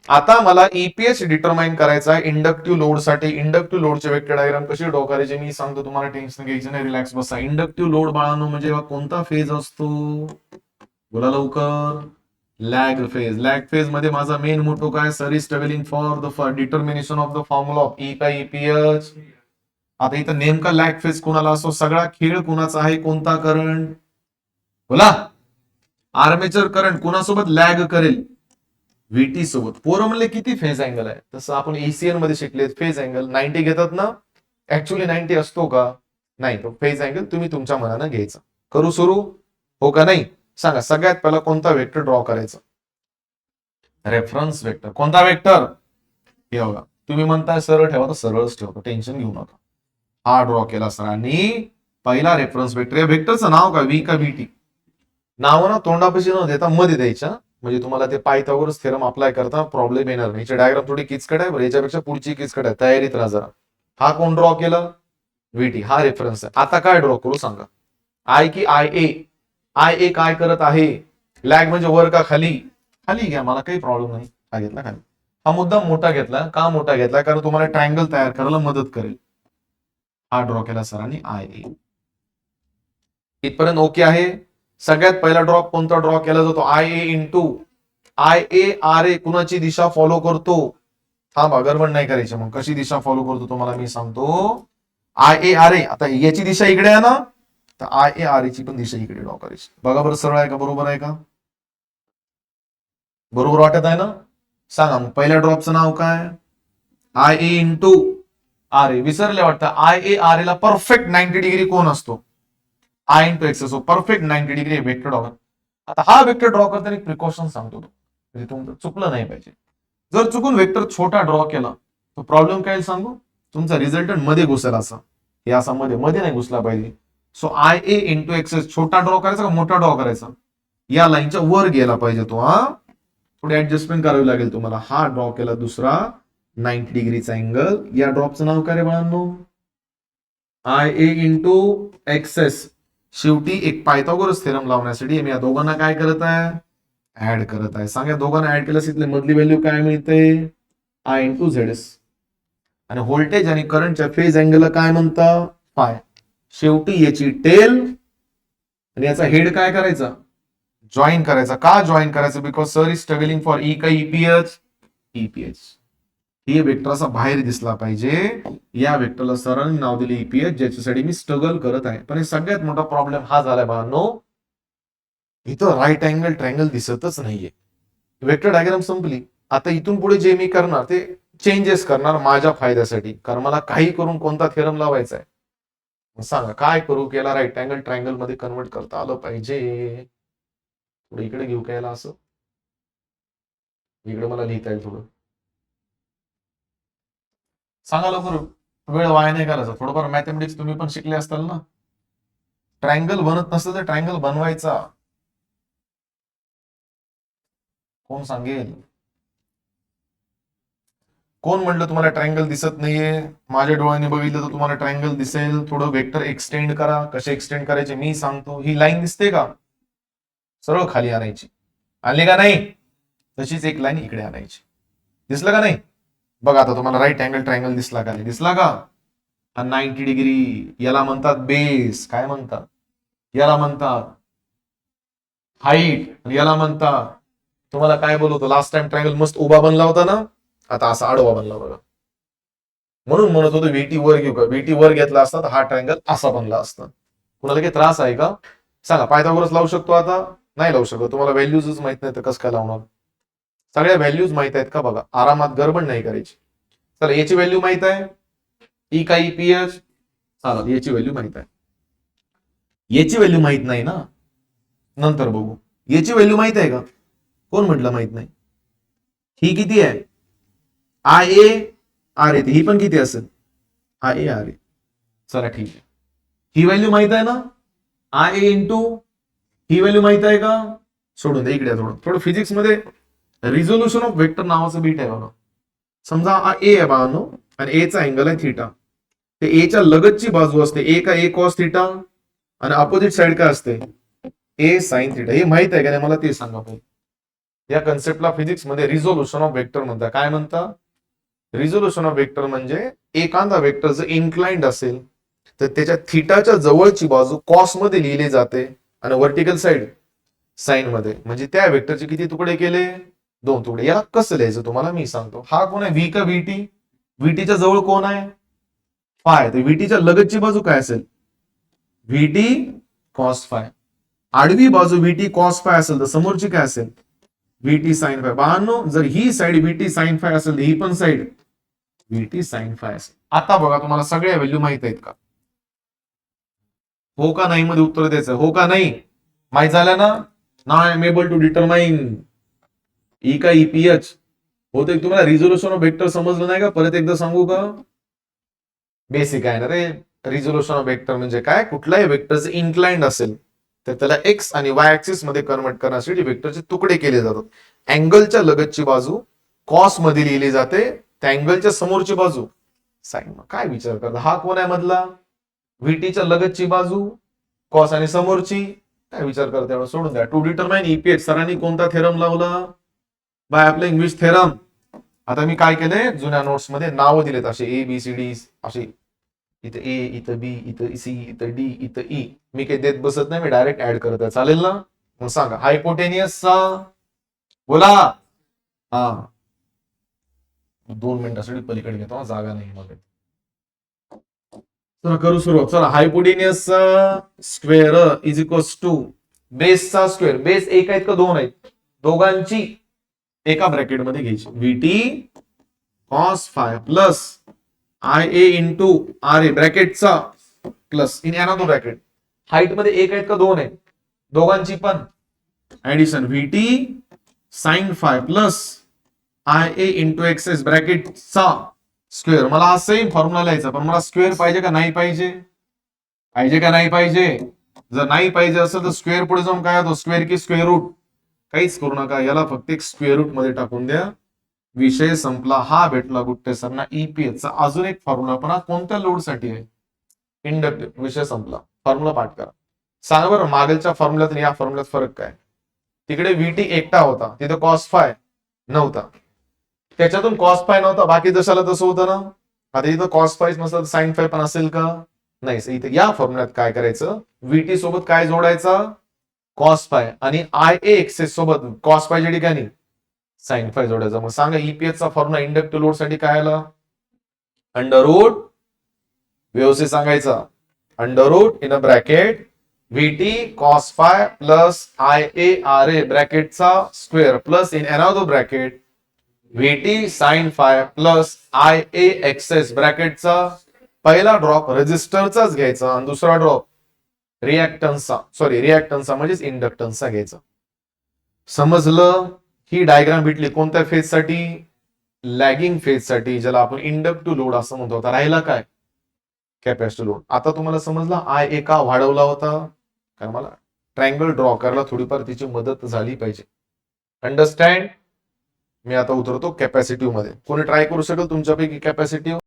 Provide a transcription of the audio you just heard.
आता मला EPH determine करायचा आहे इंडक्टिव्ह लोड साठी. इंडक्टिव्ह लोडचे वेक्टर डायग्राम कशी ड्रॉ करायचे मी सांगतो, तुम्हाला टेन्शन घ्यायचं नाही, रिलॅक्स बसा. इंडक्टिव्ह लोड बाळांनो म्हणजे कोणता फेज असतो, बोला लवकर. Lag phase. लॅग फेज मध्ये माझा मेन मोटो काय, sir is struggling for the determination of the formula of E का ईपीएच. आता इथं नेमका लॅग फेज कोणाला असतो, सगळा खेळ कुणाचा आहे, कोणता करंट, बोला. आर्मेचर करंट कुणासोबत लॅग करेल, व्हीटी सोबत. पोरं म्हणले किती फेज अँगल आहे, तसं आपण एसीएन मध्ये शिकले फेज अँगल 90 घेतात ना. ऍक्च्युली 90 असतो का, नाही. तो फेज अँगल तुम्ही तुमच्या मनानं घ्यायचा. करू सुरू, हो का नाही सांगा. सगळ्यात पहिला कोणता वेक्टर ड्रॉ करायचा, रेफरन्स वेक्टर. कोणता वेक्टर, हे बघा. तुम्ही म्हणताय सरळ ठेवा, तर सरळच ठेवतो, टेन्शन घेऊ नका. हा ड्रॉ केला सरांनी पहिला रेफरन्स वेक्टर. या वेक्टरचं नाव का, व्ही का व्हीटी. नाव ना तोंडापाशी न देता मध्ये द्यायच्या, म्हणजे तुम्हाला ते पायथागोरस थेरम अप्लाय करता प्रॉब्लेम येणार नाही. याची डायग्राम थोडी किचकट आहे, याच्यापेक्षा पुढची किचकट आहे, तयारीत राहा जरा. हा कोण ड्रॉ केला, व्हीटी. हा रेफरन्स आहे. आता काय ड्रॉ करू सांगा, आय की आय ए. आय ए काय करत आहे, लॅग म्हणजे वर का खाली, खाली घ्या, मला काही प्रॉब्लेम नाही. हा घेतला खाली. हा मुद्दा मोठा घेतला का, मोठा घेतला कारण तुम्हाला ट्रायंगल तयार करायला मदत करेल. हा ड्रॉ केला सरांनी आय ए. इथपर्यंत ओके आहे. सगळ्यात पहिला ड्रॉप कोणता ड्रॉ केला जातो, I A into I A R A. कुणाची दिशा फॉलो करतो, थांबा गडबड नाही करायची. मग कशी दिशा फॉलो करतो तुम्हाला मी सांगतो. आय ए आर ए, आता याची दिशा इकडे आहे ना, तर आय ए आर ए ची पण दिशा इकडे ड्रॉ करायची. बघा बरं, सरळ आहे का, बरोबर आहे का, बरोबर वाटत आहे ना. सांगा मग पहिल्या ड्रॉपचं नाव काय, आय ए इंटू आर ए. विसरले वाटतं, आय ए आर ए ला परफेक्ट 90 डिग्री कोण असतो, आय इंटू एक्स असो, परफेक्ट 90 डिग्री वेक्टर ड्रॉ. आता हा वेक्टर ड्रॉ करताना प्रिकॉशन सांगतो, म्हणजे तुमचं चुकलं नाही पाहिजे. जर चुकून वेक्टर छोटा ड्रॉ केला तर प्रॉब्लेम काय सांगू, तुमचा रिझल्टंट मध्ये घुसेल असा. हे असा मध्ये मध्ये नाही घुसला पाहिजे. So I A into x छोटा ड्रॉ करायचा का मोठा ड्रॉ करायचा, या लाईनच्या वर गेला पाहिजे तो. हा थोडी ऍडजस्टमेंट करावी लागेल तुम्हाला. हा ड्रॉ केला दुसरा 90 डिग्रीचा अँगल. या ड्रॉपचं नाव काय रे बाळांनो, आय ए इंटू एक्सेस. शेवटी एक पायथागोरस थेरम लावण्यासाठी मी या दोघांना काय करत आहे, ऍड करत आहे. सांगा दोघांना ऍड केल्यास इथली मधली व्हॅल्यू काय मिळते, आय इंटू झेड एस. आणि व्होल्टेज आणि करंटच्या फेज अँगलला काय म्हणता, फाय. शेवटी याची टेल आणि याचा हेड काय करायचा, जॉईन करायचा. का जॉईन करायचं, because sir is struggling for E का ईपीएच, ईपीएच. ही वेक्टर असा बाहेर दिसला पाहिजे. या वेक्टरला सरांनी नाव दिले ईपीएच, ज्याच्यासाठी मी स्ट्रगल करत आहे. पण सगळ्यात मोठा प्रॉब्लेम हा झालाय बाळांनो, इथं राईट अँगल ट्रायंगल दिसतच नाहीये. वेक्टर डायग्राम संपली. आता इथून पुढे जे मी करणार ते चेंजेस करणार माझ्या फायद्यासाठी, कारण मला काही करून कोणता थेरम लावायचा आहे. सांगा काय करू, केला राईट अँगल ट्रायंगल मध्ये कन्वर्ट करता आलं पाहिजे. थोडं इकडे घेऊ काय असं, इकडे मला लिहिता येईल थोडं. सांगा लवकर, वेळ वाया नाही करायचा. थोडंफार मॅथमॅटिक्स तुम्ही पण शिकले असताल ना. ट्रायंगल बनत नसतं तर ट्रायंगल बनवायचा, कोण सांगेल, कोण म्हटलं तुम्हाला ट्रायंगल दिसत नाहीये. माझ्या डोळ्यांनी बघितलं तर तुम्हाला ट्रायंगल दिसेल. थोडं वेक्टर एक्सटेंड करा. कसे एक्सटेंड करायचे मी सांगतो. ही लाईन दिसते का, सरळ खाली आणायची, आणली का नाही, तशीच एक लाईन इकडे आणायची. दिसलं का नाही, बघा आता तुम्हाला राईट अँगल ट्रायंगल दिसला का नाही, दिसला का, 90 डिग्री. याला म्हणतात बेस, काय म्हणतात, याला म्हणतात हाईट, याला म्हणतात, तुम्हाला काय बोलवतो लास्ट टाइम ट्रायंगल मस्त उभा बनला होता ना, आता असा आडवा बनला बघा. म्हणून म्हणत होतो व्हीटी वर घेऊ का, व्हीटी वर घेतला असता तर हा ट्रायंगल असा बनला असता. कुणाला काही त्रास आहे का, सांगा. पायथागोरस लावू शकतो आता, नाही लावू शकत. तुम्हाला व्हॅल्यूजच माहित नाही तर कसं काय लावणार. सगळ्या व्हॅल्यूज माहित आहेत का, बघा आरामात गडबड नाही करायची. चला याची व्हॅल्यू माहित आहे, ई का ईपीएच, चालेल याची व्हॅल्यू माहित आहे. याची व्हॅल्यू माहित नाही ना, नंतर बघू. याची व्हॅल्यू माहित आहे का, कोण म्हटलं माहित नाही. ही किती आहे, आय ए आर ए. ही पण किती असेल, आय ए आर ए. चला ठीक आहे, ही व्हॅल्यू माहित आहे ना, I A into he value माहित आहे का, सोडून दे इकडे. थोडं थोडं फिजिक्स मध्ये रिझोल्युशन ऑफ वेक्टर नावाचं बीट आहे बघा. समजा हा ए आहे बाळांनो आणि ए चा अँगल आहे थिटा. ते ए च्या लगतची बाजू असते ए का ए कॉस थिटा, आणि अपोजिट साइड काय असते ए साइन थिटा. हे माहित आहे का नाही मला ते सांगा पाहिजे. या कन्सेप्टला फिजिक्स मध्ये रिझोल्युशन ऑफ वेक्टर म्हणतात. काय म्हणतात? रिझोल्युशन ऑफ वेक्टर म्हणजे एखादा वेक्टर जर इन्क्लाइंड असेल तर त्याच्या थिटाच्या जवळची बाजू कॉस मध्ये लिहिली जाते आणि व्हर्टिकल साइड साइन मध्ये. म्हणजे त्या वेक्टरचे किती तुकडे केले? 2 तुकडे. याला कसं लिहायचं तुम्हाला मी सांगतो. हा कोण आहे? व्ही का व्हीटी? व्हीटीच्या जवळ कोण आहे? फाय. तर व्हीटीच्या लगतची बाजू काय असेल? VT cos five. आडवी बाजू व्हीटी कॉस फाय असेल तर समोरची काय असेल? VT sine phi. बाळांनो, जर ही साइड व्हीटी साइन फाय असेल तर ही पण साइड व्हीटी साइन फाय असेल. आता बघा, तुम्हाला सगळ्या व्हॅल्यू माहित आहेत का? हो का नाही मध्ये उत्तर द्यायचं. हो का नाही माहित झालं ना? नाव I am able to determine E का ईपीएच होते. तुम्हाला रिझोल्युशन ऑफ वेक्टर समजलं नाही का? परत एकदा सांगू का? बेसिक आहे ना रे. रिझोल्युशन ऑफ वेक्टर म्हणजे काय? कुठलाही वेक्टर जर इन्क्लाइंड असेल तर त्याला एक्स आणि वाय ऍक्सिस मध्ये कन्वर्ट करण्यासाठी वेक्टरचे तुकडे केले जातात. अँगलच्या लगतची बाजू कॉस मध्ये लिहिली जाते, त्या अँगलच्या समोरची बाजू साइन. काय विचार करता? हा कोण आहे मधला? व्हीटीच्या लगतची बाजू कॉस आणि समोरची. काय विचार करता? एवढं सोडून द्या. टू डिटरमाइन ईपीएच सरांनी कोणता थेरम लावला? बाय आपला इंग्लिश थेरम. आता मी काय केलंय, जुन्या नोट्स मध्ये नावं दिलेत असे ए बी सी डी असे. इथं ए, इथं बी, इथं सी, इथं डी, इथं ई. मी काही देत बसत नाही, मी डायरेक्ट ऍड करत आहे. चालेल ना? मग सांगा. हायपोटेनियसचा बोला. हा 2 मिनिटासाठी पलीकडे घेतो, जागा नाही मग. चला करू सुरुवात. चला, हायपोटेनियसचा स्क्वेअर इज इक्वल्स टू बेसचा स्क्वेअर. बेस एक आहेत का 2 आहेत? दोघांची एका ब्रॅकेट मध्ये घ्यायची. VT cos phi plus I A into R A ब्रॅकेटचा plus in another bracket. Height मध्ये एक आहेत का 2 आहेत? दोघांची पण addition. VT sine phi plus I A into XS ब्रॅकेटचा स्क्वेअर. मला हा सेम फॉर्म्युला लिहायचा, पण मला स्क्वेअर पाहिजे का नाही पाहिजे? पाहिजे का नाही पाहिजे? जर नाही पाहिजे असेल तर स्क्वेअर पुढे जाऊन काय होतो? स्क्वेअर की स्क्वेअर रूट. काहीच करू नका, याला फक्त एक स्क्वेअर रूट मध्ये टाकून द्या. विषय संपला. हा भेटला गुट्टे सरना ईपीएच चा अजून एक फॉर्म्युला, पण हा कोणत्या लोड साठी आहे? इंडक्टिव्ह. विषय संपला. फॉर्म्युला पाठ करा. सांगा बरं, मागेलच्या फॉर्म्युल्यात आणि या फॉर्म्युल्यात फरक काय? तिकडे व्हीटी एकटा होता, तिथे कॉस फाय नव्हता. त्याच्यातून कॉस फाय नव्हता, बाकी जशाला तसं होतं ना. आता इथं कॉस फाय नसेल तर साइन फाय पण असेल का? नाही. इथे या फॉर्म्युल्यात काय करायचं? व्हीटी सोबत काय जोडायचा? Cos phi. आणि आय ए एक्सेस सोबत कॉस फायच्या ठिकाणी साइन फाय जोडायचा. मग सांगा ईपीएच चा फॉर्म्युला इंडक्टिव्ह लोड साठी काय आला? Under root. व्यवस्थित सांगायचा. Under root in a bracket VT cos phi plus I A R A ब्रॅकेटचा square plus in another bracket VT sine phi plus I A XS ब्रॅकेटचा. पहिला drop रेजिस्टरचाच घ्यायचा आणि दुसरा ड्रॉप रिॲक्टन्सचा म्हणजेच इंडक्टन्सचा घ्यायचा. समजलं? ही डायग्राम भेटली कोणत्या फेज साठी? लॅगिंग फेज साठी, ज्याला आपण इंडक्टिव्ह लोड असं म्हणतो. होता राहिला काय? Capacitive load. आता तुम्हाला समजलं आय ए का वाढवला होता? कारण मला ट्रायंगल ड्रॉ करायला थोडीफार तिची मदत झाली पाहिजे. अंडरस्टँड? मी आता उतरतो कॅपॅसिटिव्ह मध्ये. कोणी ट्राय करू शकेल तुमच्यापैकी कॅपॅसिटिव्ह?